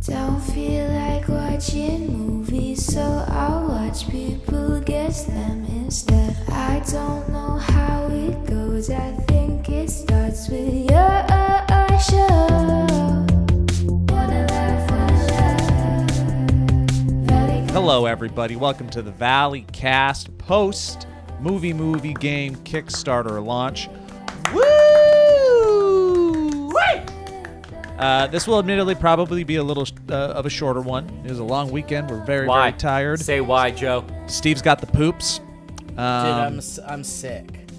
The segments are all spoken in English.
Don't feel like watching movies, so I'll watch people guess them instead. I don't know how it goes, I think it starts with your show. Hello, everybody. Welcome to the Valleycast post movie game Kickstarter launch. Woo! This will admittedly probably be a little of a shorter one. It was a long weekend. We're very tired. Say why, Joe. Steve's got the poops. Dude, I'm sick.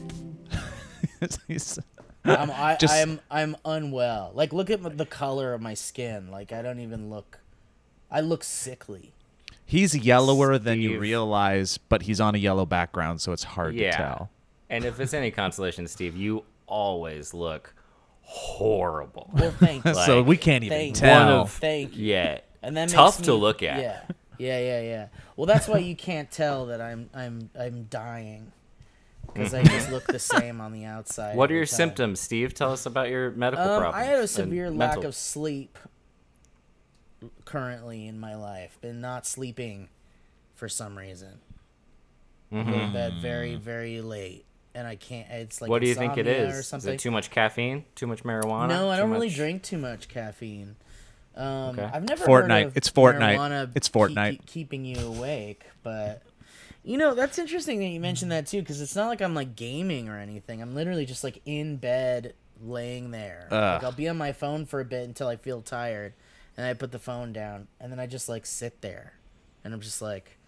I'm unwell. Like, look at the color of my skin. Like, I look sickly. He's yellower than you realize, but he's on a yellow background, so it's hard to tell. And if it's any consolation, Steve, you always look horrible. Well, thank you. So we can't even tell. Thank you. Yeah. And that tough makes to look at. Yeah. Well, that's why you can't tell that I'm dying, because I just look the same on the outside. What are your symptoms, Steve? Tell us about your medical problems. I had a severe lack of sleep currently in my life. Been not sleeping for some reason. I go to bed very, very late, and I can't. It's like, what do you think it is? Or something. Is it too much caffeine? Too much marijuana? No, I don't really drink too much caffeine. Okay. I've never Fortnite. heard of It's Fortnite. marijuana It's Fortnite. Keeping you awake, but you know, that's interesting that you mentioned that too, because it's not like I'm like gaming or anything. I'm literally just like in bed, laying there. Like, I'll be on my phone for a bit until I feel tired, and I put the phone down, and then I just like sit there, and I'm just like,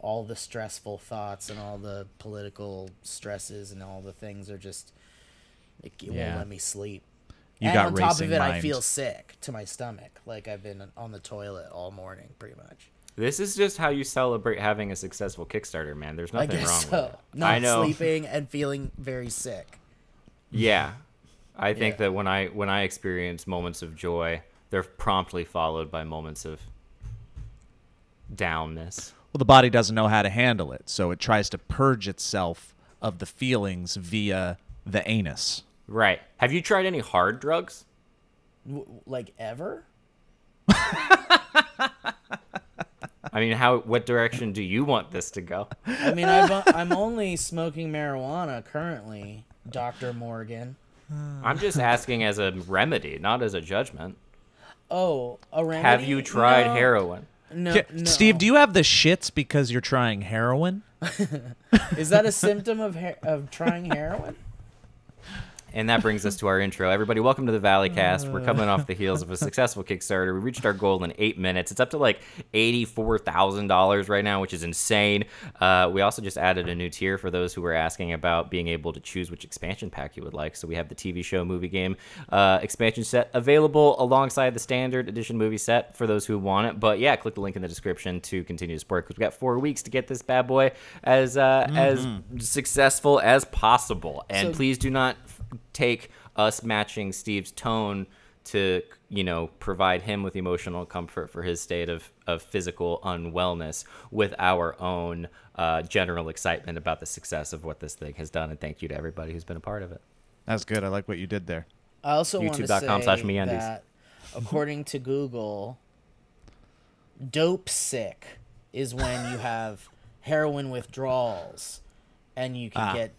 all the stressful thoughts and all the political stresses and all the things are just, it won't let me sleep. You and got on top of racing it, mind. I feel sick to my stomach. Like, I've been on the toilet all morning, pretty much. This is just how you celebrate having a successful Kickstarter, man. There's I nothing guess wrong so. with it. Not I know. sleeping and feeling very sick. Yeah. I think that when I experience moments of joy, they're promptly followed by moments of downness. Well, the body doesn't know how to handle it, so it tries to purge itself of the feelings via the anus. Right. Have you tried any hard drugs? Like, ever? I mean, what direction do you want this to go? I mean, I'm only smoking marijuana currently, Dr. Morgan. I'm just asking as a remedy, not as a judgment. Oh, a remedy? Have you tried heroin? No. Steve, do you have the shits because you're trying heroin? Is that a symptom of trying heroin? And that brings us to our intro. Everybody, welcome to the Valleycast. We're coming off the heels of a successful Kickstarter. We reached our goal in 8 minutes. It's up to like $84,000 right now, which is insane. We also just added a new tier for those who were asking about being able to choose which expansion pack you would like. So we have the TV show movie game expansion set available alongside the standard edition movie set for those who want it. But yeah, click the link in the description to continue to support, because we've got 4 weeks to get this bad boy as successful as possible. And please do not take us matching Steve's tone to, provide him with emotional comfort for his state of physical unwellness with our own general excitement about the success of what this thing has done. And thank you to everybody who's been a part of it. That's good. I like what you did there. I also want to say YouTube.com/MeUndies. that according to Google, dope sick is when you have heroin withdrawals and you can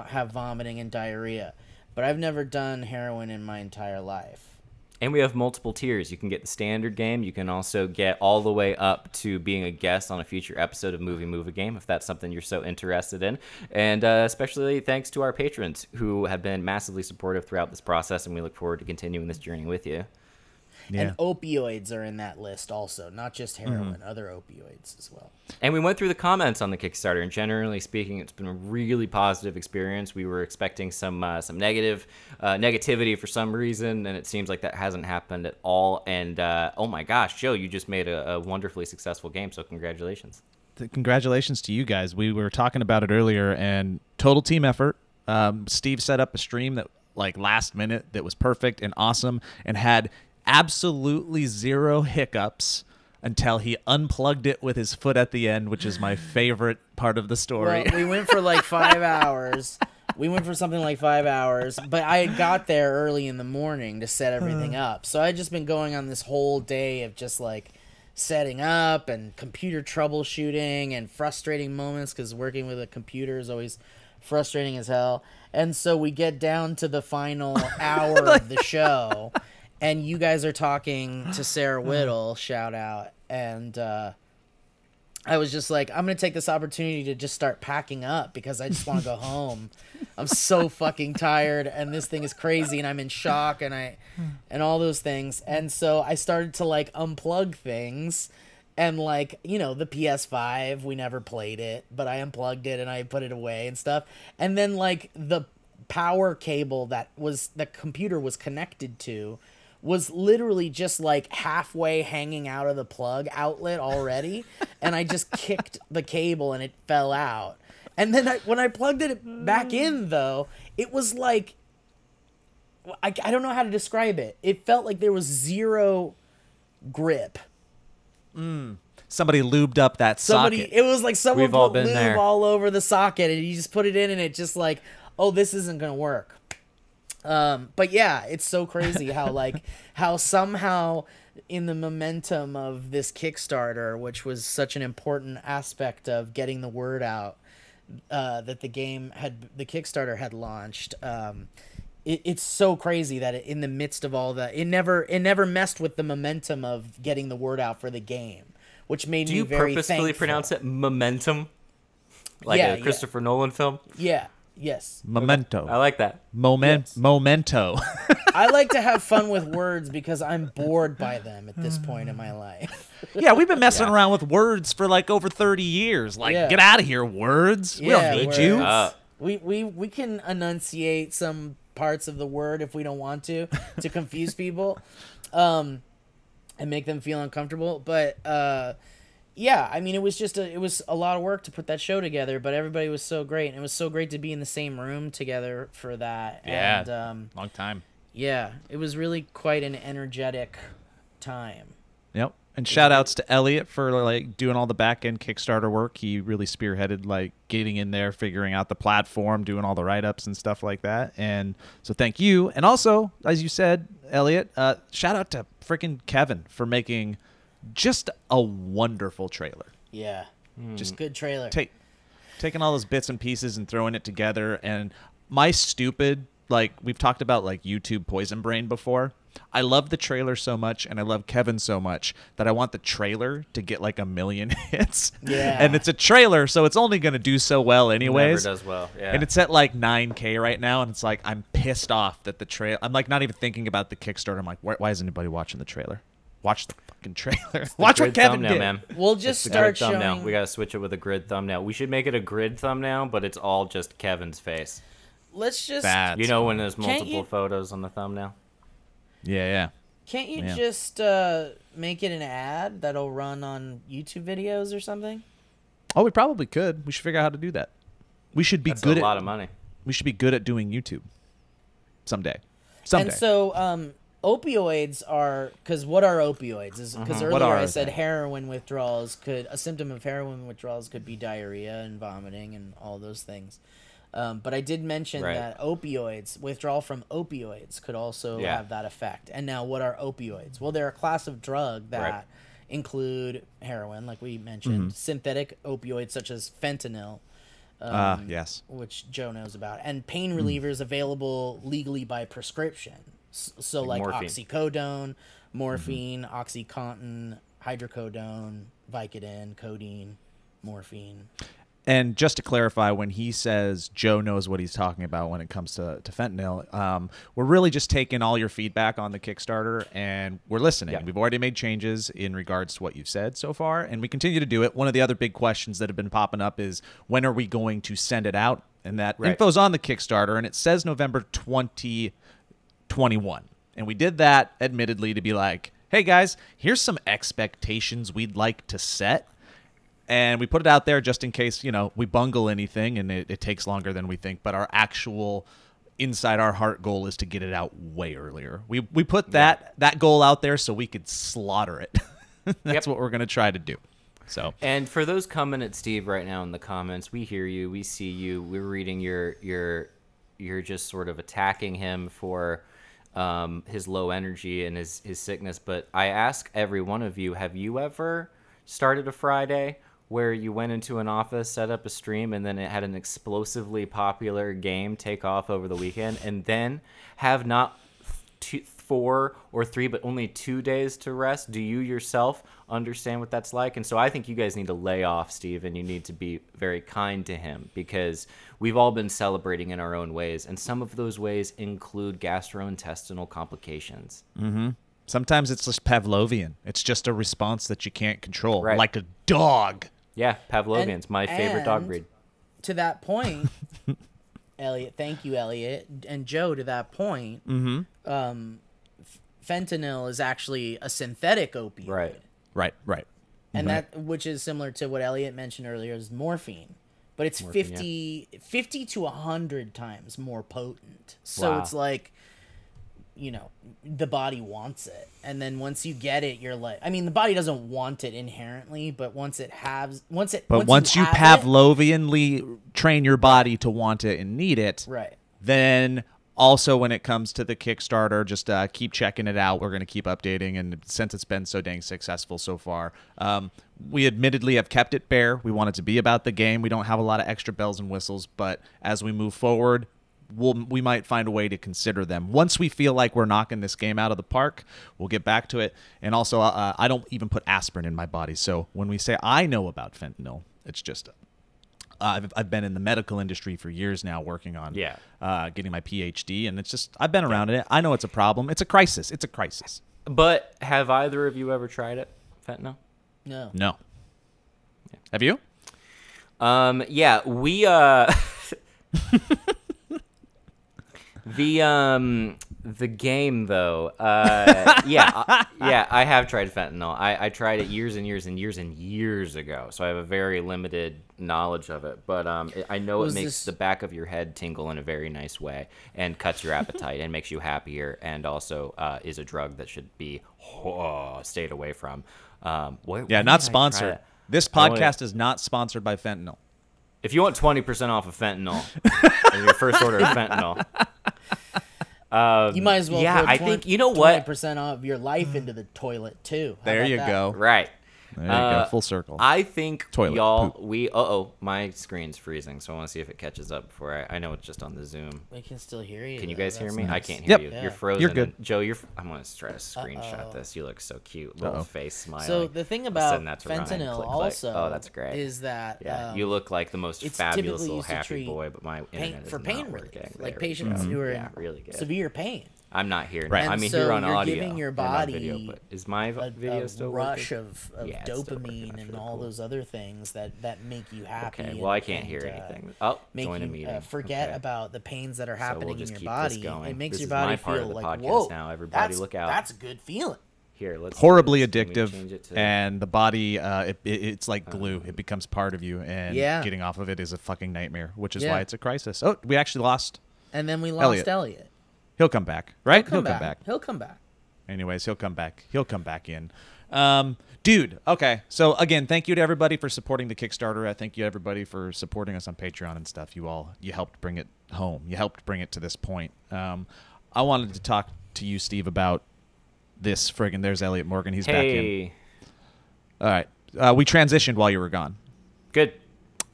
have vomiting and diarrhea. But I've never done heroin in my entire life. And we have multiple tiers. You can get the standard game. You can also get all the way up to being a guest on a future episode of Movie Game, if that's something you're so interested in. And especially thanks to our patrons who have been massively supportive throughout this process, and we look forward to continuing this journey with you. Yeah. And opioids are in that list also, not just heroin, other opioids as well. And we went through the comments on the Kickstarter, and generally speaking, it's been a really positive experience. We were expecting some negativity for some reason, and it seems like that hasn't happened at all. And oh my gosh, Joe, you just made a wonderfully successful game, so congratulations. Congratulations to you guys. We were talking about it earlier, and total team effort. Steve set up a stream that, like, last minute that was perfect and awesome and had absolutely zero hiccups until he unplugged it with his foot at the end, which is my favorite part of the story. Well, we went for like 5 hours. We went for something like 5 hours, but I got there early in the morning to set everything up. So I'd just been going on this whole day of just like setting up and computer troubleshooting and frustrating moments because working with a computer is always frustrating as hell. And so we get down to the final hour of the show, and you guys are talking to Sarah Whittle, shout out, and I was just like, I'm going to take this opportunity to just start packing up because I just want to go home. I'm so fucking tired, and this thing is crazy, and I'm in shock, and all those things. And so I started to like unplug things, and like, you know, the PS5, we never played it, but I unplugged it and I put it away and stuff. And then like the power cable that was the computer was connected to was literally just like halfway hanging out of the plug outlet already. And I just kicked the cable and it fell out. And then when I plugged it back in, though, it was like, I don't know how to describe it. It felt like there was zero grip. Somebody lubed up that socket. It was like someone We've all put been lube there. all over the socket, and you just put it in, and it just like, oh, this isn't gonna work. But yeah, it's so crazy how somehow in the momentum of this Kickstarter, which was such an important aspect of getting the word out, that the Kickstarter had launched. It's so crazy that in the midst of all that, it never messed with the momentum of getting the word out for the game, which made me very thankful. Do you purposefully pronounce it momentum? Like a Christopher Nolan film? Yeah. Yes. Memento. I like that. Memento. I like to have fun with words because I'm bored by them at this point in my life. Yeah, we've been messing around with words for like over 30 years. Like, get out of here, words. We don't need you. We can enunciate some parts of the word if we don't want to confuse people, and make them feel uncomfortable. But yeah, I mean, it was a lot of work to put that show together, but everybody was so great, and it was so great to be in the same room together for that. Yeah, and, long time. Yeah, it was really quite an energetic time. Yep. And shout outs to Elliot for like doing all the back end Kickstarter work. He really spearheaded like getting in there, figuring out the platform, doing all the write ups and stuff like that. And so thank you. And also, as you said, Elliot, shout out to freaking Kevin for making just a wonderful trailer. Yeah. Just good trailer. Taking all those bits and pieces and throwing it together. And my stupid, like we've talked about like YouTube Poison Brain before. I love the trailer so much, and I love Kevin so much that I want the trailer to get like 1 million hits. Yeah. And it's a trailer, so it's only going to do so well anyways. Never does well, yeah. And it's at like 9K right now, and it's like I'm pissed off that the trailer... I'm like not even thinking about the Kickstarter. I'm like, why is anybody watching the trailer? Watch the fucking trailer. Watch what Kevin did. Man. We'll just It's start the grid thumbnail. showing... We got to switch it with a grid thumbnail. We should make it a grid thumbnail, but it's all just Kevin's face. Let's just... That's You know when there's multiple you- photos on the thumbnail? Yeah. Can't you just make it an ad that'll run on YouTube videos or something? Oh, we probably could. We should figure out how to do that. We should be That's good a at... lot of money. We should be good at doing YouTube. Someday. And so opioids are... Because what are opioids? Because What earlier are I said they? heroin withdrawals could... A symptom of heroin withdrawals could be diarrhea and vomiting and all those things. But I did mention that opioids, withdrawal from opioids could also have that effect. And now what are opioids? Well, they're a class of drug that include heroin, like we mentioned, synthetic opioids such as fentanyl, yes. which Joe knows about, and pain relievers available legally by prescription. So like morphine. oxycodone, morphine, OxyContin, hydrocodone, Vicodin, codeine, morphine. And just to clarify, when he says Joe knows what he's talking about when it comes to fentanyl, we're really just taking all your feedback on the Kickstarter and we're listening. Yep. We've already made changes in regards to what you've said so far, and we continue to do it. One of the other big questions that have been popping up is when are we going to send it out? And that info's on the Kickstarter, and it says November 2021. And we did that, admittedly, to be like, hey, guys, here's some expectations we'd like to set. And we put it out there just in case, we bungle anything and it takes longer than we think. But our actual inside our heart goal is to get it out way earlier. We put that goal out there so we could slaughter it. That's what we're going to try to do. So. And for those coming at Steve right now in the comments, we hear you, we see you, we're reading your you're just sort of attacking him for his low energy and his sickness. But I ask every one of you, have you ever started a Friday where you went into an office, set up a stream, and then it had an explosively popular game take off over the weekend, and then have not 4 or 3, but only 2 days to rest? Do you yourself understand what that's like? And so I think you guys need to lay off Steve, and you need to be very kind to him, because we've all been celebrating in our own ways, and some of those ways include gastrointestinal complications. Mm-hmm. Sometimes it's just Pavlovian. It's just a response that you can't control, Right. like a dog. Yeah, Pavlovian's my favorite dog breed. To that point, Elliot, thank you, Elliot, and Joe. To that point, fentanyl is actually a synthetic opioid, Right. and that, which is similar to what Elliot mentioned earlier, is morphine, but it's Morphine, 50 to 100 times more potent. So Wow. it's like, you know, the body wants it, and then once you get it, you're like, I mean, the body doesn't want it inherently, but once you have Pavlovianly train your body to want it and need it, right. then also when it comes to the Kickstarter, just keep checking it out. We're going to keep updating, and since it's been so dang successful so far, we admittedly have kept it bare. We want it to be about the game. We don't have a lot of extra bells and whistles, but as we move forward, we might find a way to consider them. Once we feel like we're knocking this game out of the park, we'll get back to it. And also, I don't even put aspirin in my body. So when we say I know about fentanyl, it's just I've been in the medical industry for years now, working on getting my PhD, and it's just I've been around it. I know it's a problem. It's a crisis. It's a crisis. But have either of you ever tried it, fentanyl? No. No. Have you? Yeah, we the game though, I have tried fentanyl. I tried it years and years ago, so I have a very limited knowledge of it. But I know it makes the back of your head tingle in a very nice way, and cuts your appetite and makes you happier, and also is a drug that should be stayed away from. Not sponsored. This podcast is not sponsored by fentanyl. If you want 20% off of fentanyl, or your first order of fentanyl, you might as well. Put I think you know what, 20% of your life into the toilet too. There you go. Right. There you go. Full circle. I think Toilet y'all, poop. my screen's freezing, so I want to see if it catches up before I know it's just on the Zoom. We can still hear you. Can you though. guys hear That's me? nice. I can't hear you. Yeah. You're frozen. You're good. And Joe, I'm going to try to screenshot this. You look so cute. Little face smiling. So the thing I'll about send that to Ryan. fentanyl Click. also Oh, that's great. is that you look like the most it's fabulous typically little used to happy treat boy, but my internet is for not pain working. relief, There like we patients go. who are in really good. severe pain. I'm not here. Right. I And mean, so here on you're audio. giving your and on body video, but is my video a still rush working? of Yeah, it's still working. dopamine That's and really all cool. those other things that make you happy. Okay, and, well, I can't hear and, anything. Oh, make join a you meeting. forget Okay. about the pains that are So we'll happening just in your keep body. this going. It makes This your is body my part of feel the like, podcast whoa, now. Everybody look out. That's a good feeling. Here, let's Horribly do this. Can we addictive, change it to- and the body, it's like glue. It becomes part of you, and Yeah. getting off of it is a fucking nightmare, which is Yeah. why it's a crisis. Oh, we actually lost. And then we lost Elliot. Elliot. He'll come back, right? He'll come back. He'll come back. Anyways, he'll come back. He'll come back in. Dude, okay. So, again, thank you to everybody for supporting the Kickstarter. I thank you, everybody, for supporting us on Patreon and stuff. You helped bring it home. You helped bring it to this point. I wanted to talk to you, Steve, about this friggin' there's Elliot Morgan. He's back in. Hey, All right. We transitioned while you were gone. good.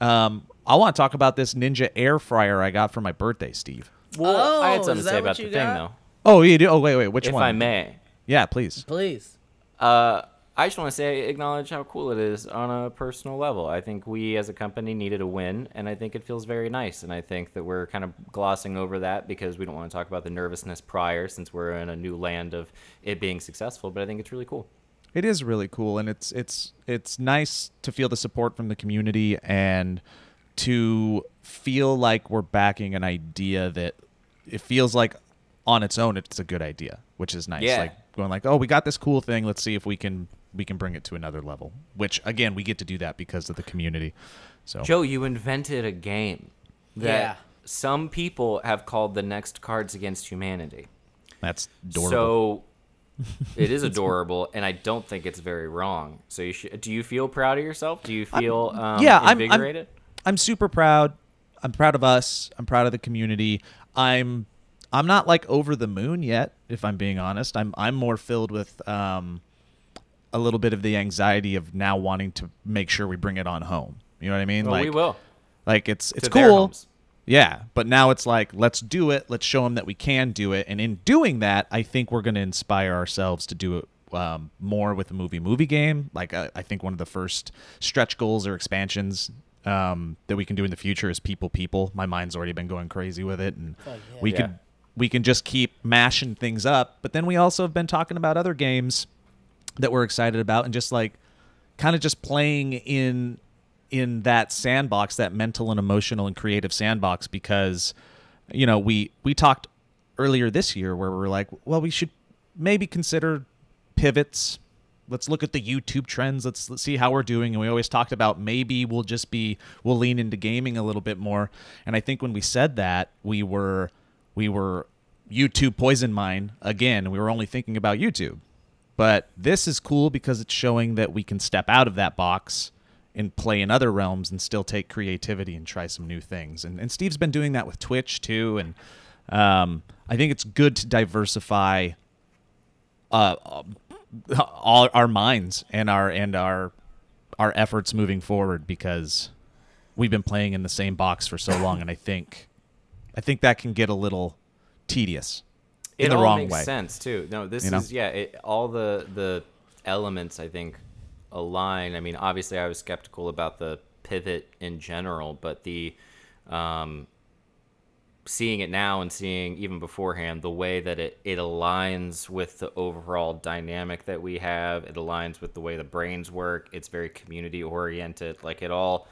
I want to talk about this Ninja air fryer I got for my birthday, Steve. Well, I had Oh, something is to say that what about the you thing, got? though. Oh, you do? Oh, wait. Which If one? I may. Yeah, please. Please. I just want to say, acknowledge how cool it is on a personal level. I think we as a company needed a win, and I think it feels very nice. And I think that we're kind of glossing over that because we don't want to talk about the nervousness prior, since we're in a new land of it being successful. But I think it's really cool. It is really cool, and it's nice to feel the support from the community and to feel like we're backing an idea that it feels like on its own it's a good idea, which is nice. Yeah. Like going like, oh, we got this cool thing. Let's see if we can bring it to another level. Which again, we get to do that because of the community. So Joe, you invented a game that Yeah. some people have called the next Cards Against Humanity. that's adorable. So it is adorable, and I don't think it's very wrong. So do you feel proud of yourself? Do you feel I'm invigorated? I'm super proud. I'm proud of us. I'm proud of the community. I'm not like over the moon yet, if I'm being honest. I'm more filled with a little bit of the anxiety of now wanting to make sure we bring it on home. You know what I mean? Well, like, we will. Like it's To their cool. homes. Yeah, but now it's like, let's do it. Let's show them that we can do it. And in doing that, I think we're going to inspire ourselves to do it more with a movie game. Like I think one of the first stretch goals or expansions that we can do in the future is people. My mind's already been going crazy with it, and we can just keep mashing things up. But then we also have been talking about other games that we're excited about, and just like kind of just playing in that sandbox, that mental and emotional and creative sandbox, because, you know, we talked earlier this year where we were like, well, we should maybe consider pivots. Let's look at the YouTube trends. Let's see how we're doing. And we always talked about maybe we'll lean into gaming a little bit more. And I think when we said that, we were YouTube poison mine again. We were only thinking about YouTube. But this is cool because it's showing that we can step out of that box and play in other realms and still take creativity and try some new things. And Steve's been doing that with Twitch too. And I think it's good to diversify all our minds and our efforts moving forward, because we've been playing in the same box for so long. And I think that can get a little tedious in the wrong way. It all makes sense too. No, this You know? is, all the elements, I think, align. I mean, obviously I was skeptical about the pivot in general, but the seeing it now and seeing even beforehand the way that it aligns with the overall dynamic that we have, it aligns with the way the brains work. It's very community oriented. Like, it all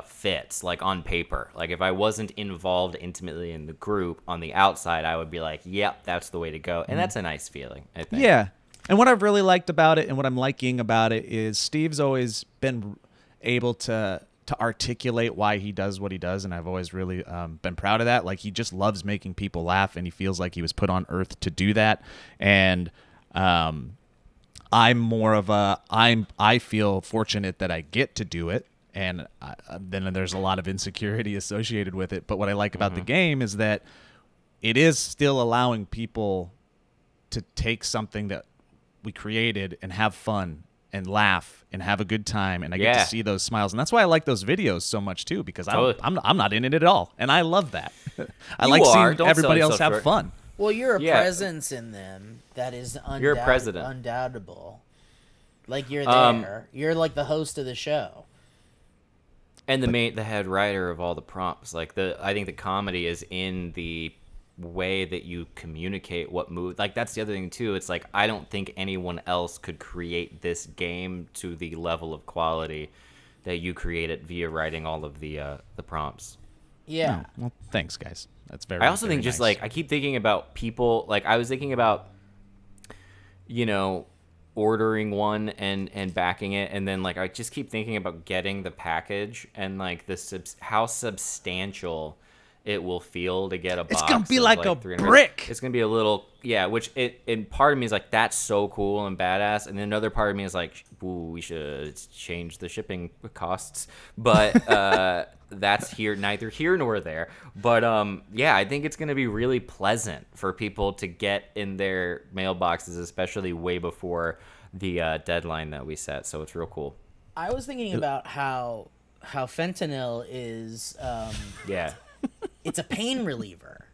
fits, like, on paper. Like, if I wasn't involved intimately in the group on the outside, I would be like, yep, that's the way to go. And that's a nice feeling, I think. Yeah. And what I've really liked about it, and what I'm liking about it, is Steve's always been able to articulate why he does what he does, and I've always really been proud of that. Like, he just loves making people laugh, and he feels like he was put on earth to do that. And I'm more of I feel fortunate that I get to do it, and then there's a lot of insecurity associated with it. But what I like about the game is that it is still allowing people to take something that we created and have fun and laugh and have a good time, and I get to see those smiles, and that's why I like those videos so much too, because I'm not in it at all, and I love that. I like seeing everybody else have fun. Well, you're a presence in them that is you're a president. Undoubtable. Like, you're there. You're like the host of the show. And the head writer of all the prompts. Like, I think the comedy is in the way that you communicate what move. Like, that's the other thing too. It's like, I don't think anyone else could create this game to the level of quality that you created via writing all of the prompts. Yeah. Oh, well, thanks, guys. That's very. I also very think just nice. like, I keep thinking about people. Like, I was thinking about, you know, ordering one and backing it, and then like I just keep thinking about getting the package and like how substantial it will feel to get a box. It's gonna be like a 300. brick. It's gonna be a little, which and part of me is like, that's so cool and badass, and then another part of me is like, ooh, we should change the shipping costs, but that's neither here nor there. But I think it's gonna be really pleasant for people to get in their mailboxes, especially way before the deadline that we set. So it's real cool. I was thinking about how fentanyl is it's a pain reliever.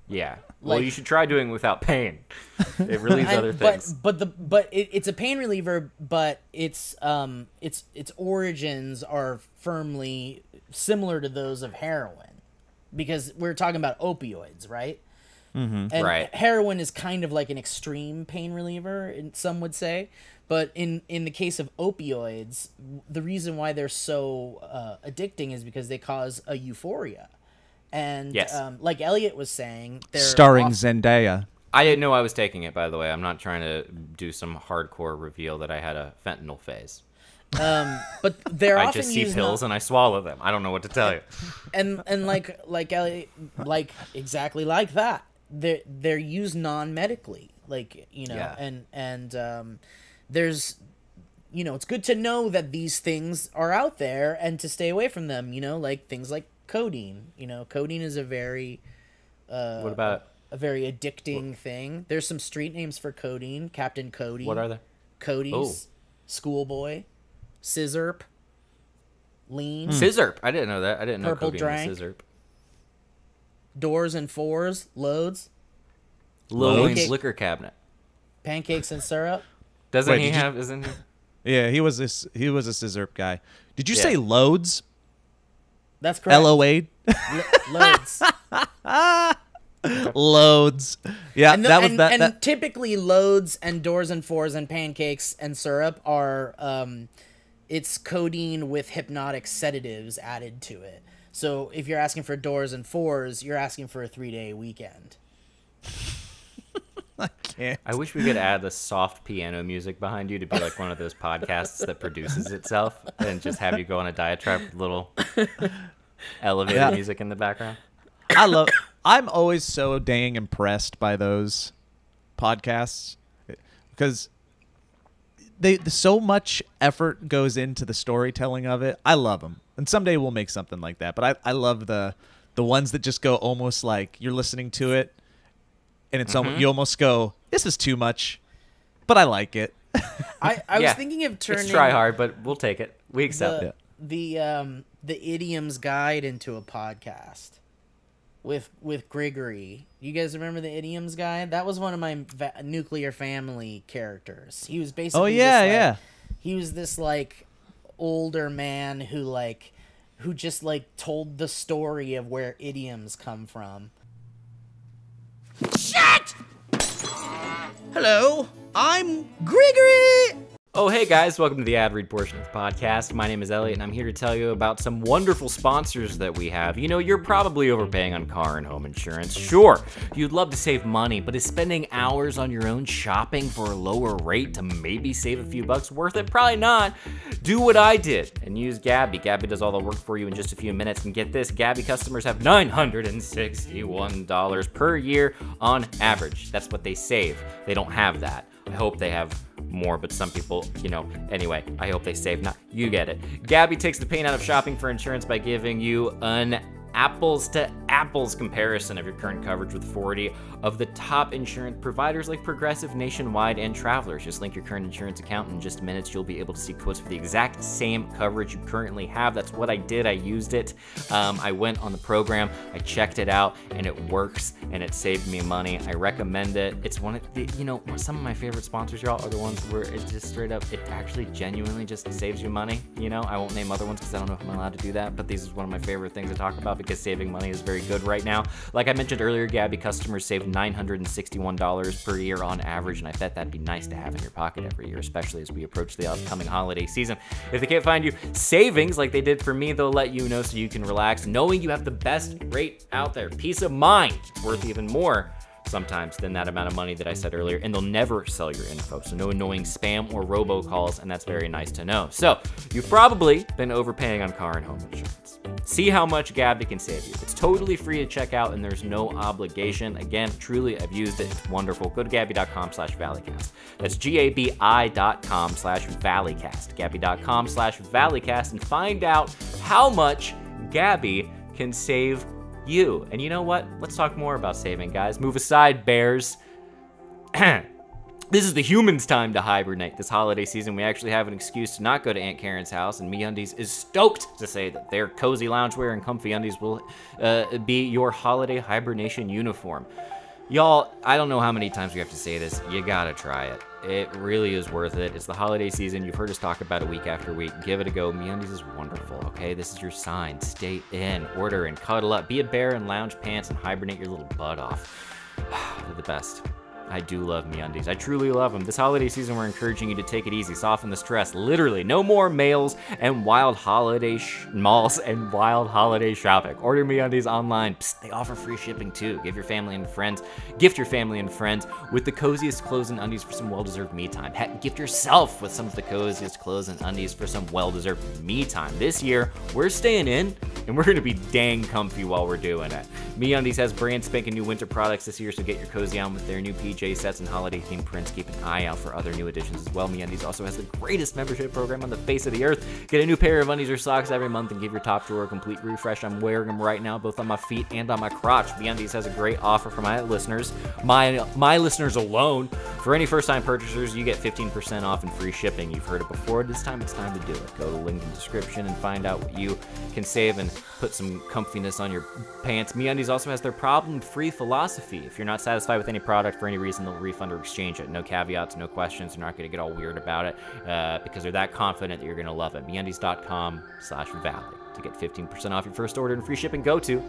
Yeah. Well, you should try doing it without pain. It relieves other things. But it's a pain reliever, but its origins are firmly similar to those of heroin, because we're talking about opioids, right? Mm-hmm. And right. Heroin is kind of like an extreme pain reliever, some would say. But in the case of opioids, the reason why they're so addicting is because they cause a euphoria. And like Elliot was saying, they're starring Zendaya. I didn't know I was taking it, by the way. I'm not trying to do some hardcore reveal that I had a fentanyl phase. But they're I often just see used pills and I swallow them. I don't know what to tell you. And like Elliot, like exactly like that. They're used non-medically, like, you know, and there's, you know, it's good to know that these things are out there and to stay away from them, you know, like things like codeine. You know, codeine is a very What about a very addicting thing. There's some street names for codeine. Captain Cody. what are they? Cody's. Schoolboy. Scissorp. Lean. Scissorp. I didn't know that. I didn't know Purple codeine was drank. scissorp. Doors and Fours. Loads. Lowe's Pancake- liquor cabinet. Pancakes and syrup. Doesn't Wait, he did you- have? Isn't he? Yeah, he was a scissorp guy. Did you say loads? That's correct. LOA? Loads. Loads. Yeah, And, that was and, that. and that typically loads and doors and fours and pancakes and syrup are it's codeine with hypnotic sedatives added to it. So if you're asking for doors and fours, you're asking for a 3-day weekend. I can't. I wish we could add the soft piano music behind you to be like one of those podcasts that produces itself, and just have you go on a diatribe with little elevator music in the background. I'm always so dang impressed by those podcasts because so much effort goes into the storytelling of it. I love them, and someday we'll make something like that. But I love the ones that just go almost like you're listening to it, and it's almost, you almost go, "This is too much," but I like it. I was thinking of turning It's try hard, but we'll take it. We accept it. the idioms guide into a podcast with Grigory. You guys remember the idioms guide? That was one of my nuclear family characters. He was basically he was this like older man who just like told the story of where idioms come from. Shit! Hello, I'm Grigory! Oh, hey guys, welcome to the ad read portion of the podcast. My name is Elliot, and I'm here to tell you about some wonderful sponsors that we have. You know, you're probably overpaying on car and home insurance. Sure, you'd love to save money, but is spending hours on your own shopping for a lower rate to maybe save a few bucks worth it? Probably not. Do what I did and use Gabby. Gabby does all the work for you in just a few minutes. And get this, Gabby customers have $961 per year on average. That's what they save. They don't have that. I hope they have more, but some people, anyway, I hope they save. Not, you get it. Gabby takes the pain out of shopping for insurance by giving you an apples to apples comparison of your current coverage with 40 of the top insurance providers like Progressive, Nationwide, and Travelers. Just link your current insurance account, and in just minutes you'll be able to see quotes for the exact same coverage you currently have. That's what I did. I used it. I went on the program, I checked it out, and it works, and it saved me money. I recommend it. It's one of the, some of my favorite sponsors, y'all, are the ones where it just straight up, it actually genuinely just saves you money. I won't name other ones because I don't know if I'm allowed to do that, but this is one of my favorite things to talk about because saving money is very good right now. Like I mentioned earlier, Gabby customers save $961 per year on average, and I bet that'd be nice to have in your pocket every year, especially as we approach the upcoming holiday season. If they can't find you savings like they did for me, they'll let you know so you can relax, knowing you have the best rate out there. Peace of mind. It's worth even more sometimes than that amount of money that I said earlier, and they'll never sell your info, so no annoying spam or robocalls, and that's very nice to know. So you've probably been overpaying on car and home insurance. See how much Gabby can save you. It's totally free to check out, and there's no obligation. Again, truly, I've used it. It's wonderful. Go to Gabby.com/Valleycast. That's GABI.com/Valleycast. Gabby.com/Valleycast, and find out how much Gabby can save you. And you know what? Let's talk more about saving, guys. Move aside, bears. This is the humans' time to hibernate. This holiday season, we actually have an excuse to not go to Aunt Karen's house, and MeUndies is stoked to say that their cozy loungewear and comfy undies will be your holiday hibernation uniform. Y'all, I don't know how many times we have to say this. You gotta try it. It really is worth it. It's the holiday season. You've heard us talk about it week after week. Give it a go. MeUndies is wonderful, okay? This is your sign. Stay in, order, and cuddle up. Be a bear in lounge pants and hibernate your little butt off. They're the best. I do love MeUndies. I truly love them. This holiday season, we're encouraging you to take it easy, soften the stress. Literally, no more malls and wild holiday malls and wild holiday shopping. Order MeUndies online. Psst, they offer free shipping too. Gift your family and friends with the coziest clothes and undies for some well-deserved me time. Heck, gift yourself with some of the coziest clothes and undies for some well-deserved me time. This year, we're staying in, and we're gonna be dang comfy while we're doing it. MeUndies has brand spanking new winter products this year, so get your cozy on with their new PJs DJ sets and holiday-themed prints. Keep an eye out for other new additions as well. MeUndies also has the greatest membership program on the face of the earth. Get a new pair of undies or socks every month and give your top drawer a complete refresh. I'm wearing them right now, both on my feet and on my crotch. MeUndies has a great offer for my listeners, my listeners alone. For any first-time purchasers, you get 15% off and free shipping. You've heard it before. This time it's time to do it. Go to the link in the description and find out what you can save and put some comfiness on your pants. MeUndies also has their problem-free philosophy. If you're not satisfied with any product for any reason, they'll refund or exchange it. No caveats, no questions. They're not going to get all weird about it because they're that confident that you're going to love it. MeUndies.com/Valley to get 15% off your first order and free shipping. Go to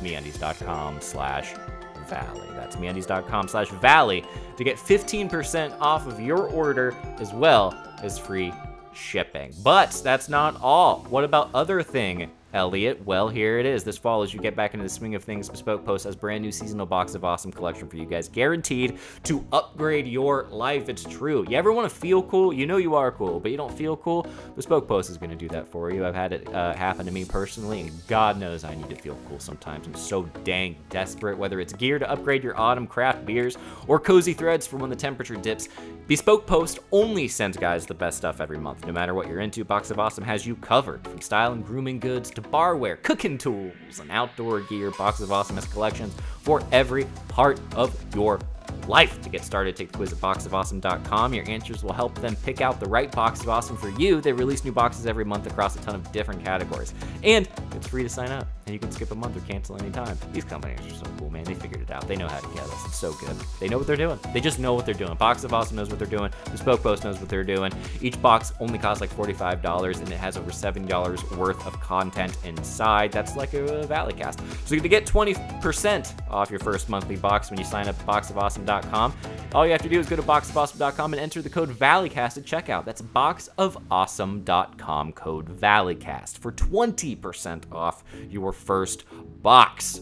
MeUndies.com/Valley. That's MeUndies.com/Valley to get 15% off of your order as well as free shipping. But that's not all. What about other thing, Elliot? Well, here it is. This fall, as you get back into the swing of things, Bespoke Post has brand new seasonal box of awesome collection for you guys, guaranteed to upgrade your life. It's true. You ever want to feel cool? You know you are cool, but you don't feel cool? Bespoke Post is going to do that for you. I've had it happen to me personally, and God knows I need to feel cool sometimes. I'm so dang desperate. Whether it's gear to upgrade your autumn craft beers or cozy threads for when the temperature dips, Bespoke Post only sends guys the best stuff every month. No matter what you're into, Box of Awesome has you covered. From style and grooming goods to barware, cooking tools, and outdoor gear, Box of Awesome has collections for every part of your life. To get started, take the quiz at boxofawesome.com. Your answers will help them pick out the right Box of Awesome for you. They release new boxes every month across a ton of different categories. And it's free to sign up, and you can skip a month or cancel anytime. These companies are so cool, man. They figured it out. They know how to get us. It's so good. They know what they're doing. They just know what they're doing. Box of Awesome knows what they're doing. Bespoke Post knows what they're doing. Each box only costs like $45, and it has over $7 worth of content inside. That's like a Valleycast. So to get 20% off your first monthly box when you sign up at boxofawesome.com, all you have to do is go to boxofawesome.com and enter the code Valleycast at checkout. That's boxofawesome.com, code Valleycast for 20% off your first box.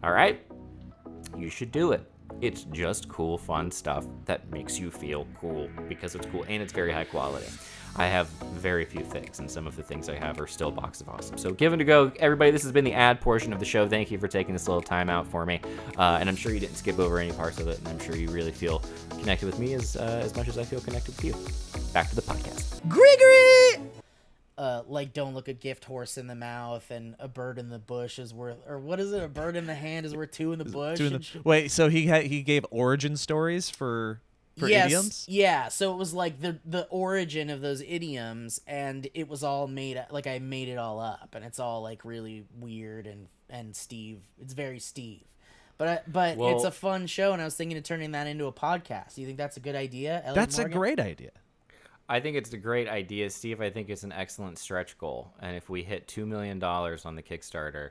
All right? You should do it. It's just cool, fun stuff that makes you feel cool because it's cool and it's very high quality. I have very few things, and some of the things I have are still Box of Awesome. So give it a go. Everybody, this has been the ad portion of the show. Thank you for taking this little time out for me. And I'm sure you didn't skip over any parts of it, and I'm sure you really feel connected with me as much as I feel connected with you. Back to the podcast. Gregory! Like don't look a gift horse in the mouth, and a bird in the bush is worth, or what is it? A bird in the hand is worth two in the bush. Wait, so he gave origin stories for idioms? Yeah, so it was like the origin of those idioms, and it was all made, like I made it all up, and it's all like really weird and Steve. It's very Steve. But it's a fun show, and I was thinking of turning that into a podcast. Do you think that's a good idea, Elliot That's Morgan? a great idea. I think it's a great idea, Steve. I think it's an excellent stretch goal. And if we hit $2 million on the Kickstarter,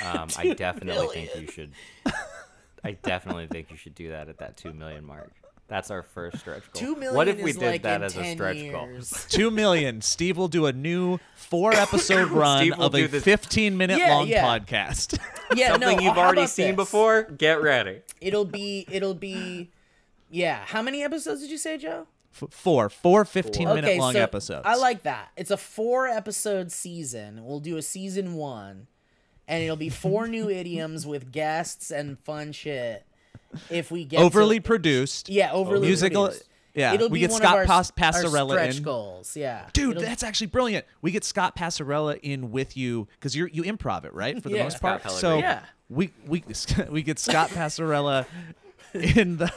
I definitely think you should. I definitely think you should do that at that 2 million mark. That's our first stretch goal. 2 million. What if we is did like that in as a 10 stretch years. goal? 2 million. Steve will do a new 4-episode run Steve will of a do this- 15-minute Yeah, long yeah. podcast. Yeah, Something no, you've how already about seen this? before? Get ready. It'll be. Yeah. How many episodes did you say, Joe? Four 15-minute long so episodes. I like that. It's a 4-episode season. We'll do a season 1, and it'll be 4 new idioms with guests and fun shit. If we get overly produced. yeah, overly musical. produced. Yeah, It'll we be get one Scott of our Passarella stretch in. goals. Yeah, Dude, It'll- that's actually brilliant. We get Scott Passarella in with you because you improv it, right? For the Yeah. most Scott part. Pellegrini. So Yeah. we get Scott Passarella in the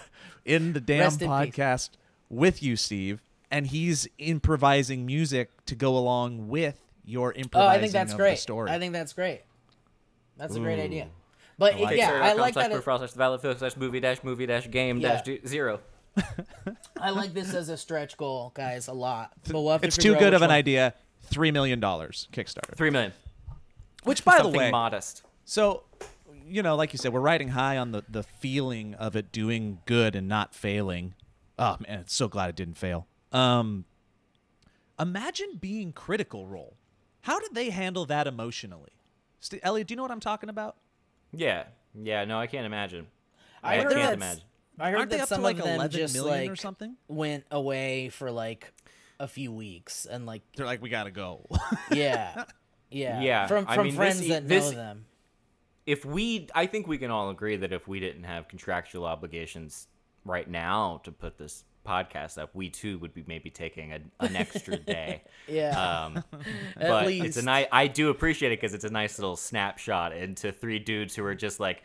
damn Rest in peace. podcast with you, Steve, and he's improvising music to go along with your improvising I think that's of great. the story. I think that's great. That's a great idea. But like yeah, I like that. /movie-movie-game-0. I like this as a stretch goal, guys, a lot. But we'll have to It's figure too out good of which an one. idea. $3 million Kickstarter. 3 million. Which, by the Something way, modest. so, like you said, we're riding high on the feeling of it doing good and not failing. Oh, man, I'm so glad it didn't fail. Imagine being Critical Role. How did they handle that emotionally? Elliot, do you know what I'm talking about? Yeah. Yeah, no, I can't imagine. I I heard can't that- imagine. I heard Aren't they that up to some like of them 11 just million like or something? went away for like a few weeks and like They're like, we got to go. yeah. Yeah, From I mean, friends this- that this- know them. I think we can all agree that if we didn't have contractual obligations right now to put this podcast up, we too would be maybe taking an extra day. Yeah. But least. it's a nice. I do appreciate it because it's a nice little snapshot into three dudes who are just like,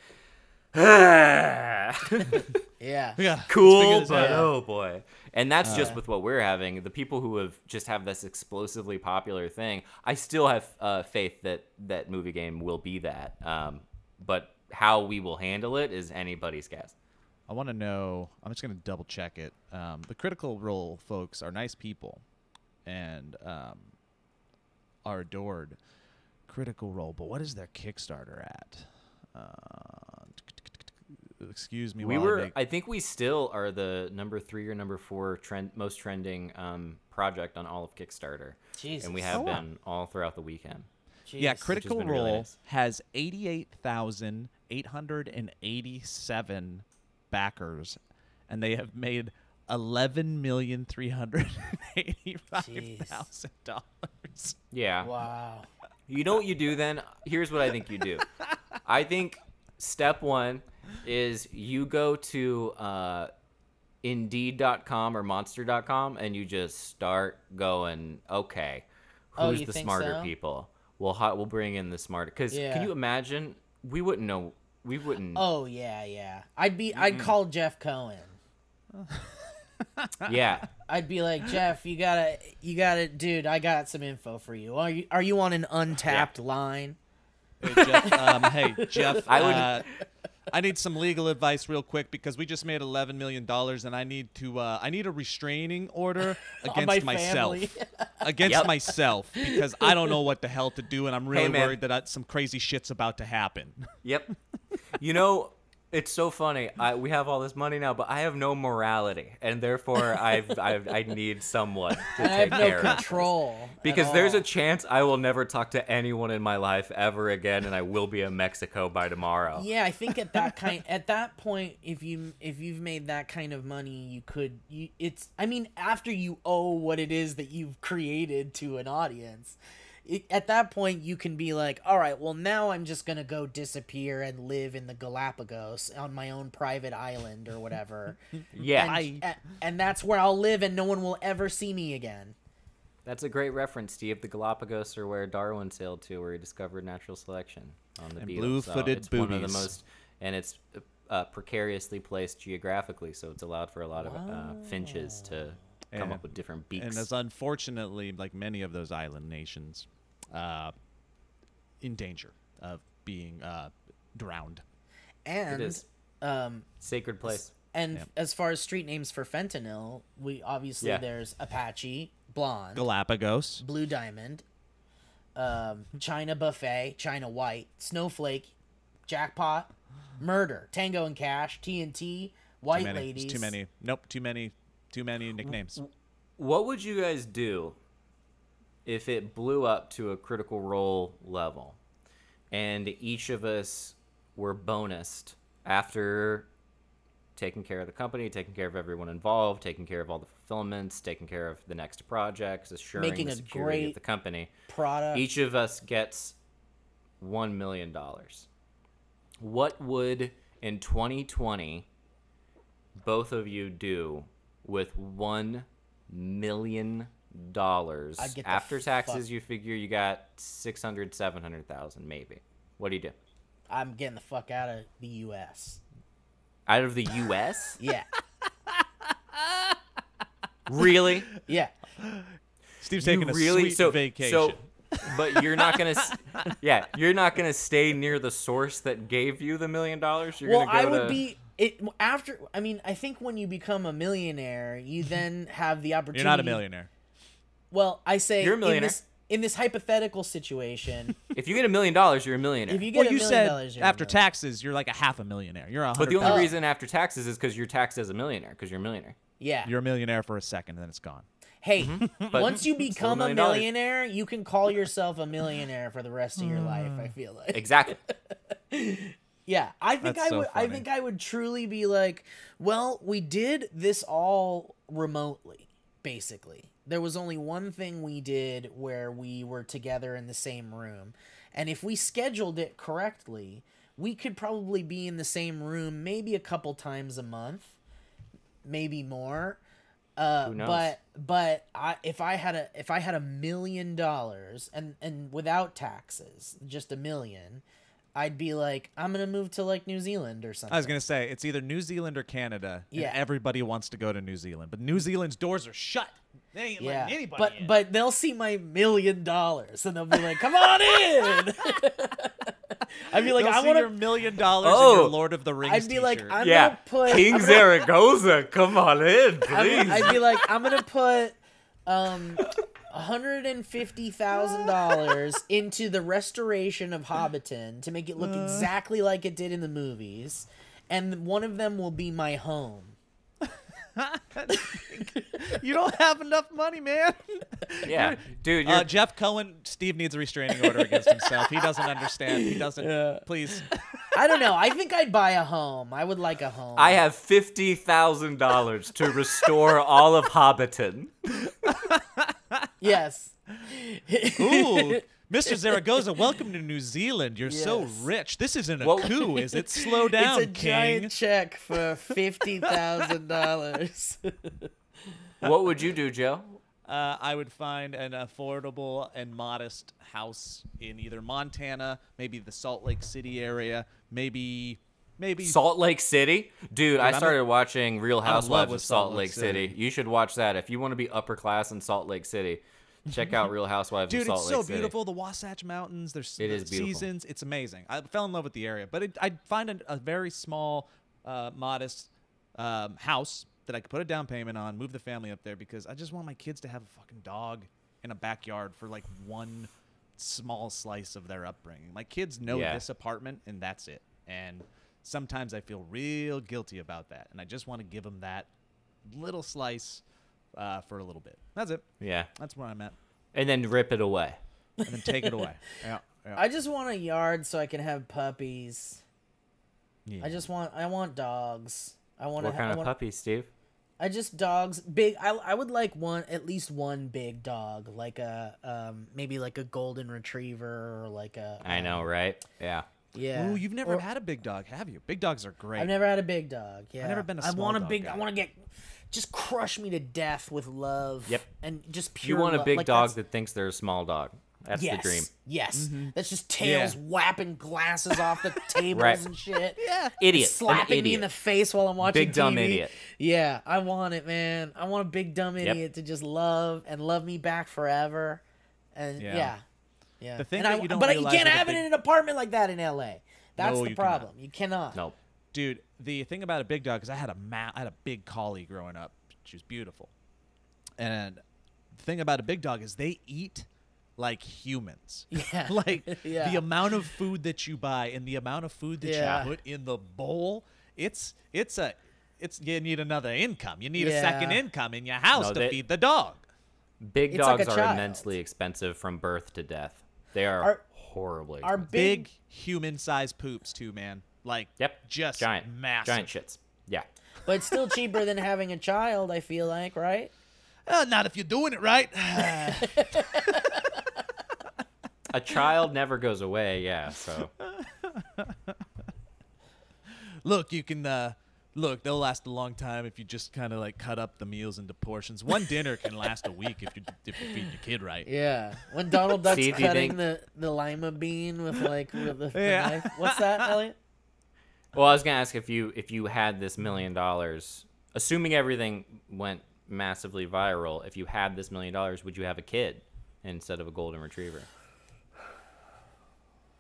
Yeah. cool, as but hell. oh boy. And that's just with what we're having. The people who have just have this explosively popular thing, I still have faith that movie game will be that. But how we will handle it is anybody's guess. I want to know. I'm just going to double check it. The Critical Role folks are nice people, and are adored. Critical Role, but what is their Kickstarter at? Excuse me. I think we still are the number 3 or number 4 most trending project on all of Kickstarter. Jesus. And we have been all throughout the weekend. Yeah, Jeez. Critical been really Role nice. has 88,887 backers, and they have made $11,385,000. Yeah. Wow. You know what you do then? Here's what I think you do. I think step 1 is you go to Indeed.com or Monster.com and you just start going, okay, Oh, who's you the think smarter so? people? We'll bring in the smarter. Because Yeah. can you imagine? We wouldn't know. We wouldn't. Oh yeah. I'd call Jeff Cohen. Yeah. I'd be like, Jeff, you gotta, dude. I got some info for you. Are you on an untapped line? Hey, Jeff. I would- I need some legal advice real quick because we just made $11 million and I need a restraining order On my against myself. family. Against Yep. myself because I don't know what the hell to do and I'm really man. worried that some crazy shit's about to happen. Yep. You know, it's so funny. We have all this money now, but I have no morality, and therefore I need someone to And I take have care no of. control. Because at there's all. a chance I will never talk to anyone in my life ever again, and I will be in Mexico by tomorrow. Yeah, I think at that point, if you've made that kind of money, after you owe what it is that you've created to an audience, at that point you can be like, all right, well now I'm just gonna go disappear and live in the Galapagos on my own private island or whatever. Yeah, and that's where I'll live, and no one will ever see me again. that's a great reference, Steve. The Galapagos are where Darwin sailed to, where he discovered natural selection on the And beetle. blue-footed it's one of the boobies. most, and it's precariously placed geographically, so it's allowed for a lot of finches to come Yeah. up with different beaks. And as unfortunately, like many of those island nations, in danger of being drowned. And is. Sacred place. and Yeah. as far as street names for fentanyl, we obviously Yeah. there's Apache, Blonde, Galapagos. Blue Diamond, China Buffet, China White, Snowflake, Jackpot, Murder, Tango and Cash, TNT, White Too many. Ladies. It's too many. Nope. Too many nicknames. What would you guys do if it blew up to a Critical Role level and each of us were bonused after taking care of the company, taking care of everyone involved, taking care of all the fulfillments, taking care of the next projects, assuring Making the a security great of the company? Product. Each of us gets $1 million. What would, in 2020, both of you do with $1 million? I'd get the After taxes, fuck- you figure you got 600, 700,000 maybe. What do you do? I'm getting the fuck out of the U.S. Out of the U.S.? Yeah. Really? Yeah. Steve's taking a really sweet vacation. But you're not gonna, you're not gonna stay near the source that gave you the $1 million. You're Well, gonna go I would to, be it after. I mean, I think when you become a millionaire, you then have the opportunity. You're not a millionaire. Well, I say You're a millionaire. in this hypothetical situation, If you get $1 million, you're a millionaire. if you Well, get you $1 million, said you're a after millionaire. taxes, you're like a half a millionaire. You're But the only Oh. reason after taxes is because you're taxed as a millionaire, because you're a millionaire. Yeah. You're a millionaire for a second, and then it's gone. Hey, But once you still become $1 a million. millionaire, you can call yourself a millionaire for the rest of your life. I feel like. Exactly. Yeah, I think That's I so would. I funny. think I would truly be like, well, we did this all remotely. Basically, there was only one thing we did where we were together in the same room, and if we scheduled it correctly, we could probably be in the same room maybe a couple times a month. maybe more. Who knows? But if I had $1 million and without taxes, just $1 million, I'd be like, I'm gonna move to like New Zealand or something. I was gonna say it's either New Zealand or Canada. Yeah. And everybody wants to go to New Zealand, but New Zealand's doors are shut. They ain't letting anybody in. But they'll see my $1 million and they'll be like, come on in. I'd be like, They'll I see want your $1 million in Oh. your Lord of the Rings I'd be like, t-shirt. I'm Yeah, gonna put King Zaragoza, come on in, please. I'd be like, I'm gonna put $150,000 into the restoration of Hobbiton to make it look exactly like it did in the movies, and one of them will be my home. You don't have enough money, man. Yeah, dude. You're, Jeff Cohen, Steve needs a restraining order against himself. He doesn't understand. He doesn't. Yeah. Please. I don't know. I think I'd buy a home. I would like a home. I have $50,000 to restore all of Hobbiton. Yes. Ooh, Mr. Zaragoza, welcome to New Zealand. You're so Yes. rich. This isn't a Well- coup, is it? Slow down, It's a King. giant check for $50,000. What would you do, Joe? I would find an affordable and modest house in either Montana, maybe the Salt Lake City area, maybe Salt Lake City? Dude, I I'm started watching Real in love Housewives with of Salt Lake City. You should watch that. If you want to be upper class in Salt Lake City, check out Real Housewives Dude, of Salt it's Lake so City. beautiful. The Wasatch Mountains. There's It is beautiful. seasons. It's amazing. I fell in love with the area, but I'd find a very small, modest house that I could put a down payment on, move the family up there because I just want my kids to have a fucking dog in a backyard for like one small slice of their upbringing. My kids know this apartment and that's it. And sometimes I feel real guilty about that, and I just want to give them that little slice for a little bit. That's it. Yeah. That's where I'm at. And then rip it away. And then take it away. Yeah. I just want a yard so I can have puppies. Yeah. I want dogs. I want What kind of puppy, Steve? I just dogs big. I would like at least one big dog, like a maybe like a golden retriever or like a. I know, right? Yeah. Yeah. Ooh, you've never had a big dog, have you? Big dogs are great. I've never had a big dog. Yeah. I've never been a I small want a dog big. guy. I want to just crush me to death with love. Yep. And just pure. You want a love. big Like, dog that's- that thinks they're a small dog. That's yes, the dream. Yes. That's just tails Yeah. whapping glasses off the tables Right. and shit. Yeah. Idiot. Slapping An me idiot. in the face while I'm watching Big dumb TV. idiot. Yeah, I want it, man. I want a big dumb Yep. idiot to just love me back forever. And Yeah. yeah. The thing and that you don't but you realize can't with a have it big- in an apartment like that in LA. That's No, the you problem. You cannot. Nope. Dude, the thing about a big dog is I had a big collie growing up. She was beautiful. And the thing about a big dog is they eat like humans. Yeah. Like Yeah. the amount of food that you buy and the amount of food that Yeah. you put in the bowl, it's you need another income. You need a Yeah. second income in your house No, to they- feed the dog. Big It's like dogs a are child. immensely expensive from birth to death. They are Our- horribly Our expensive. Big human-sized poops too, man. Like Yep. just giant. massive. Giant shits. Yeah. But it's still cheaper than having a child, I feel like, right? Not if you're doing it right. A child never goes away, yeah, so. Look, you can they'll last a long time if you just kind of like cut up the meals into portions. One dinner can last a week if you feed your kid right. Yeah. When Donald Duck's Steve, do you cutting think- the lima bean with the Yeah. knife. What's that, Elliot? Well, I was gonna ask if you had this $1 million, assuming everything went massively viral, if you had this $1 million, would you have a kid instead of a golden retriever?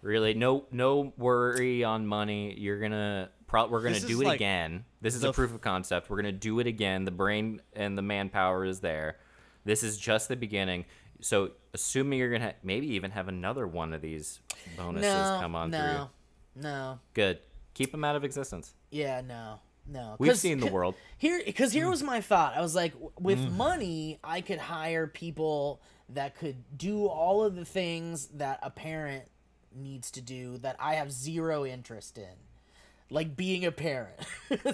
Really, no worry on money. We're gonna This do is it like again. This is the a proof of concept. We're gonna do it again. The brain and the manpower is there. This is just the beginning. So, assuming you're gonna maybe even have another one of these bonuses come on through. No. Good. Keep them out of existence. Yeah, no. We've 'Cause- seen the world. Here was my thought. I was like, with money, I could hire people that could do all of the things that a parent needs to do that I have zero interest in, like being a parent.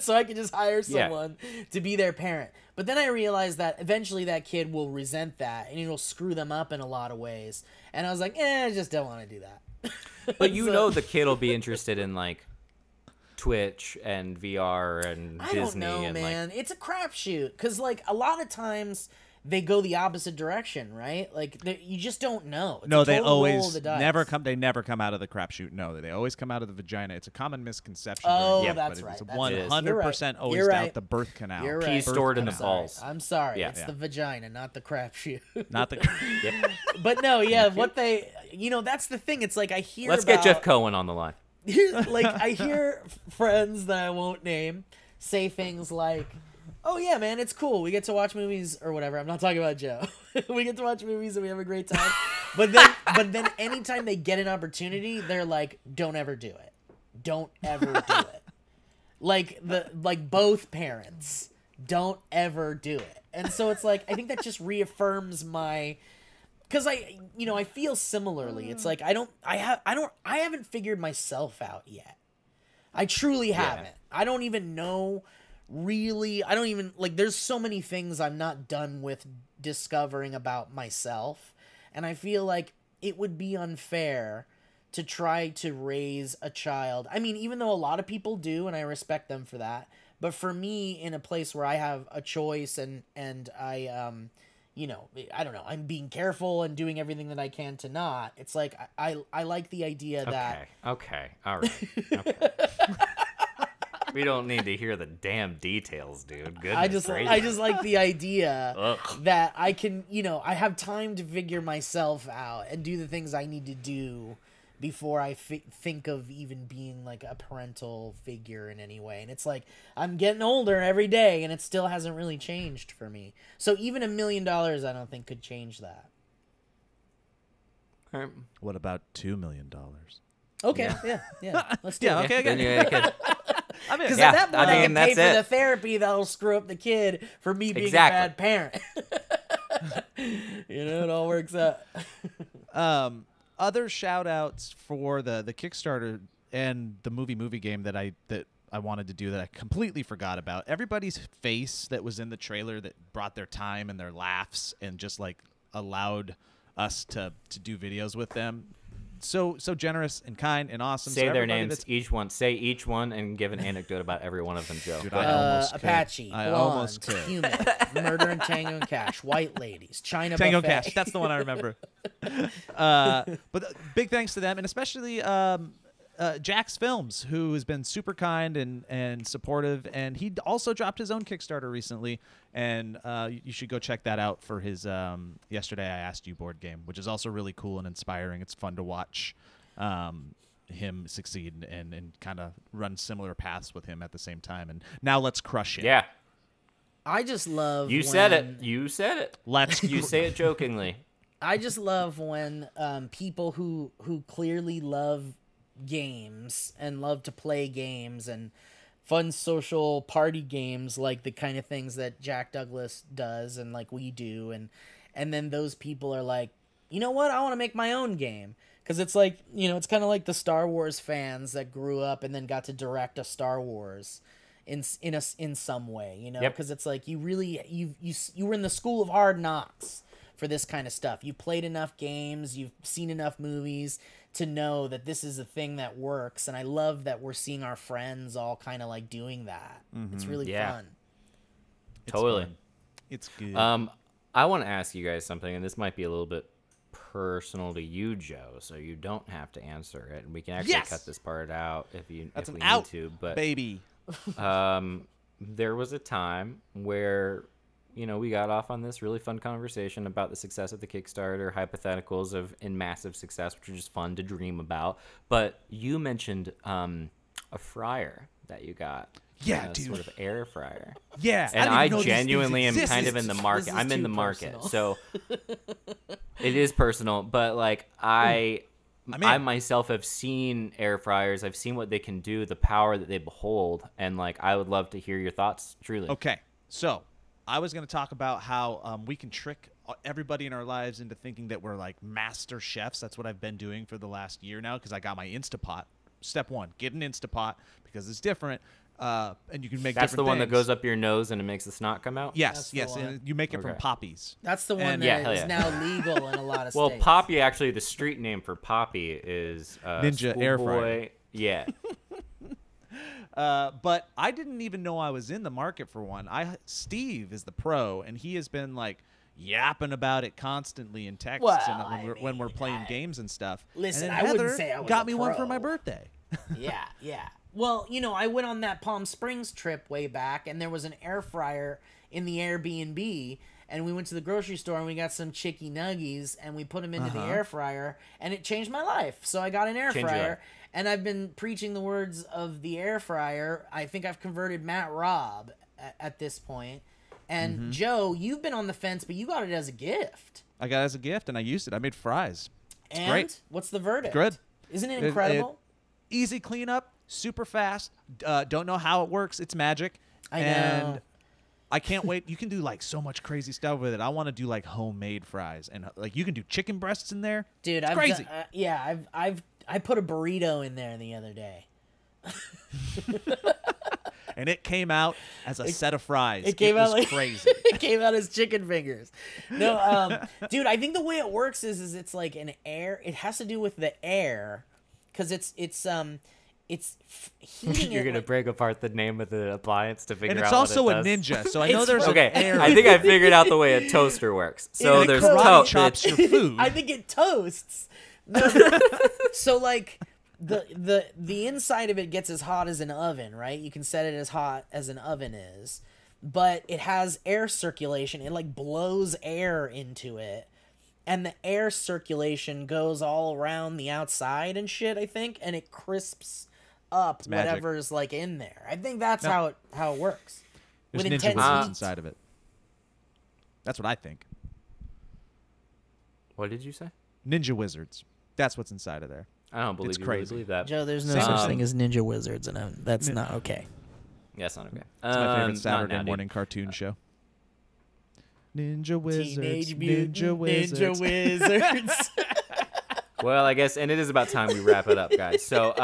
So I could just hire someone to be their parent. But then I realized that eventually that kid will resent that and it'll screw them up in a lot of ways. And I was like, I just don't want to do that. But you So- know the kid will be interested in like Twitch and VR and I Disney. don't know, and man. It's a crapshoot because, like, a lot of times they go the opposite direction, right? Like, you just don't know. It's No, a they total roll of always the dice. never come. They never come out of the crapshoot. No, they always come out of the vagina. It's a common misconception. Oh, during birth, that's but right. It's That's 100% always You're out right. the birth canal. You're right. Peas stored in the Birth balls. I'm sorry. Yeah. It's Yeah. the vagina, not the crapshoot. Not the. Yep. But no, yeah, what they, that's the thing. It's like I hear. Let's about, get Jeff Cohen on the line. Like I hear friends that I won't name say things like, "Oh yeah, man, it's cool. We get to watch movies or whatever." I'm not talking about Joe. We get to watch movies and we have a great time. But then anytime they get an opportunity, they're like, "Don't ever do it. Don't ever do it." Like both parents, don't ever do it. And so it's like I think that just reaffirms my. Because I feel similarly. It's like I haven't figured myself out yet. I truly haven't. I don't even know really. I don't even there's so many things I'm not done with discovering about myself. And I feel like it would be unfair to try to raise a child. I mean, even though a lot of people do, and I respect them for that. But for me, in a place where I have a choice and I I don't know, I'm being careful and doing everything that I can to not. It's like I like the idea that Okay. All right. Okay. We don't need to hear the damn details, dude. Goodness I just gracious. like the idea Ugh. that I can, I have time to figure myself out and do the things I need to do before I think of even being like a parental figure in any way. And it's like, I'm getting older every day and it still hasn't really changed for me. So even $1 million, I don't think could change that. What about $2 million? Okay. Yeah. Let's do it. Okay. Then Good. you could- Because Yeah, at that point, I I, mean, can pay that's for it. the therapy that'll screw up the kid for me being Exactly. a bad parent. It all works out. Other shout outs for the Kickstarter and the movie game that I wanted to do that I completely forgot about. Everybody's face that was in the trailer that brought their time and their laughs and just allowed us to do videos with them. So generous and kind and awesome. Say So their everybody names, that's- each one. Say each one and give an anecdote about every one of them, Joe. Dude, Go I ahead. almost could. Apache, I Blonde, almost could. Human, Murder and Tango and Cash, White Ladies, China Tango Buffet. Cash. That's the one I remember. But big thanks to them, and especially Jack's Films, who has been super kind and supportive. And he also dropped his own Kickstarter recently, and you should go check that out for his Yesterday I Asked You board game, which is also really cool and inspiring. It's fun to watch him succeed and kind of run similar paths with him at the same time. And now let's crush it. Yeah. I just love You when, said it. You said it. Let's You say it jokingly. I just love when people who clearly love games and love to play games and fun social party games, like the kind of things that Jack Douglas does and like we do, and then those people are like, you know what, I want to make my own game. Because it's like, it's kind of like the Star Wars fans that grew up and then got to direct a Star Wars in some way, Yep. because it's like you were in the school of hard knocks for this kind of stuff. You played enough games, you've seen enough movies to know that this is a thing that works. And I love that we're seeing our friends all kind of like doing that. It's really Yeah. fun. Totally. fun. It's good. I want to ask you guys something, and this might be a little bit personal to you, Joe, so you don't have to answer it, and we can actually Yes! cut this part out if we an need out, to. But baby. there was a time where we got off on this really fun conversation about the success of the Kickstarter, hypotheticals of in massive success, which are just fun to dream about. But you mentioned a fryer that you got. Yeah, a dude. sort of air fryer. Yeah, And didn't I even know these things genuinely am kind of existed. in the market. This is I'm in too the market. personal. So it is personal, but like I myself have seen air fryers. I've seen what they can do, the power that they behold, and like I would love to hear your thoughts, truly. Okay, so I was going to talk about how we can trick everybody in our lives into thinking that we're like master chefs. That's what I've been doing for the last year now because I got my Instapot. Step one, get an Instapot because it's different. And you can make That's the different one that things. goes up your nose and it makes the snot come out? Yes, That's the yes. one. And you make it from Okay. poppies. That's the one And- Yeah, that hell is yeah. now legal in a lot of Well, states. Poppy, actually, the street name for Poppy is Ninja Air Fryer. Schoolboy. Yeah. But I didn't even know I was in the market for one. Steve is the pro, and he has been like yapping about it constantly in texts when we're playing games and stuff. Listen, and I Heather wouldn't say I was got a me one for pro. my birthday. Yeah. Well, I went on that Palm Springs trip way back, and there was an air fryer in the Airbnb, and we went to the grocery store, and we got some chicky nuggies, and we put them into the air fryer, and it changed my life. So I got an air fryer, and I've been preaching the words of the air fryer. I think I've converted Matt Robb at this point. And Joe, you've been on the fence, but you got it as a gift. I got it as a gift, and I used it. I made fries. It's great. What's the verdict? Good. Isn't it incredible? Easy cleanup, super fast. Don't know how it works. It's magic. I know. And I can't wait. You can do like so much crazy stuff with it. I want to do like homemade fries, and like you can do chicken breasts in there. Dude, it's crazy. I put a burrito in there the other day. And it came out as a set of fries. It came out was like crazy. It came out as chicken fingers. No, dude, I think the way it works is it's like an air. It has to do with the air, because it's heating. You're gonna break apart the name of the appliance to figure And out. it's also what a it does. ninja, so I know there's Okay, an air. I think I figured out the way a toaster works. So It there's karate chops your food. I think it toasts. So like the inside of it gets as hot as an oven, right? You can set it as hot as an oven is, but it has air circulation. It like blows air into it, and the air circulation goes all around the outside and shit, I think, and it crisps up whatever's like in there. I think that's how it works. There's With ninja intense wizards heat. inside of it. That's what I think. What did you say? Ninja wizards. That's what's inside of there. I don't believe It's you crazy. really believe that. Joe, there's no such thing as ninja wizards, and that's not okay. Yeah, it's not okay. It's my favorite Not Saturday now, dude. morning cartoon show. Ninja wizards. Teenage Mutant Ninja wizards. Ninja Wizards. Well, I guess, and it is about time we wrap it up, guys. So,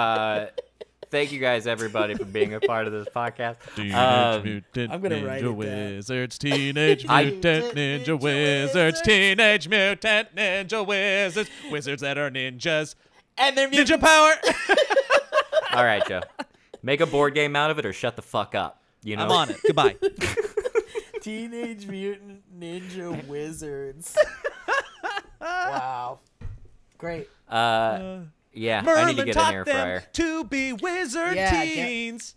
thank you guys, everybody, for being a part of this podcast. Teenage Mutant I'm gonna write it Ninja down. Wizards. Teenage Mutant Ninja Wizards. Teenage Mutant Ninja Wizards. Wizards that are ninjas. And they're Ninja power. All right, Joe. Make a board game out of it or shut the fuck up. You know? I'm on it. Goodbye. Teenage Mutant Ninja Wizards. Wow. Great. Yeah, I need to Merlin get an taught air them fryer. to be wizard Yeah, teens.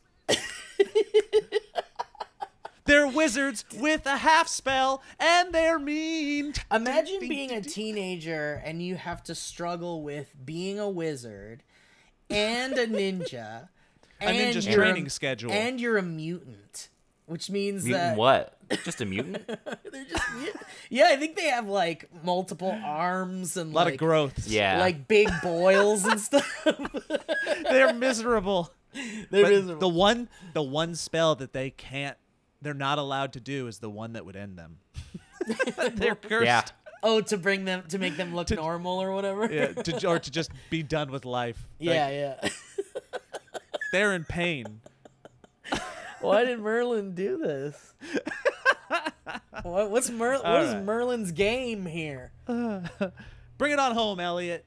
They're wizards with a half spell, and they're mean. Imagine being a teenager and you have to struggle with being a wizard and a ninja. ninja's you're training schedule. And you're a mutant. Which means Mutant that what? Just a mutant? they're just yeah, I think they have like multiple arms and A lot like of growths. Yeah. like big boils and stuff. They're miserable. They're But miserable. the one spell that they're not allowed to do is the one that would end them. They're cursed. Yeah. Oh, to make them look normal or whatever. Yeah, or to just be done with life. Yeah, Like, they're in pain. Why did Merlin do this? What is Merlin's game here? Bring it on home, Elliot.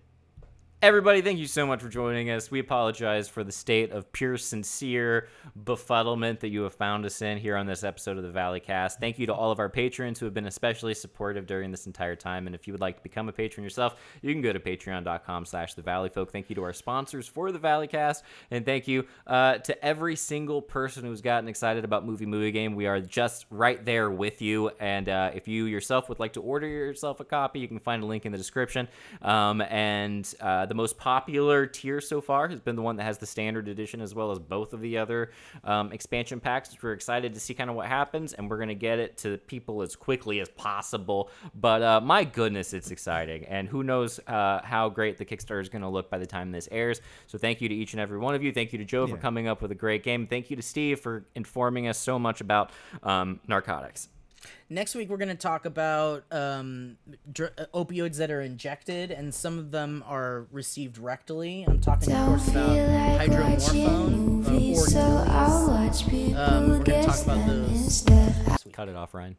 Everybody, thank you so much for joining us. We apologize for the state of pure, sincere befuddlement that you have found us in here on this episode of the Valleycast. Thank you to all of our patrons who have been especially supportive during this entire time. And if you would like to become a patron yourself, you can go to patreon.com/thevalleyfolk. Thank you to our sponsors for the Valleycast. And thank you to every single person who's gotten excited about Movie Game. We are just right there with you. And if you yourself would like to order yourself a copy, you can find a link in the description. The most popular tier so far has been the one that has the standard edition as well as both of the other expansion packs. We're excited to see kind of what happens, and we're going to get it to people as quickly as possible. But my goodness, it's exciting, and who knows how great the Kickstarter is going to look by the time this airs. So thank you to each and every one of you. Thank you to Joe for coming up with a great game. Thank you to Steve for informing us so much about narcotics. Next week, we're going to talk about opioids that are injected, and some of them are received rectally. I'm talking, of Don't course, feel about like watching hydromorphone. movies, so I'll watch people We're gonna get talk about them those instead. Cut it off, Ryan.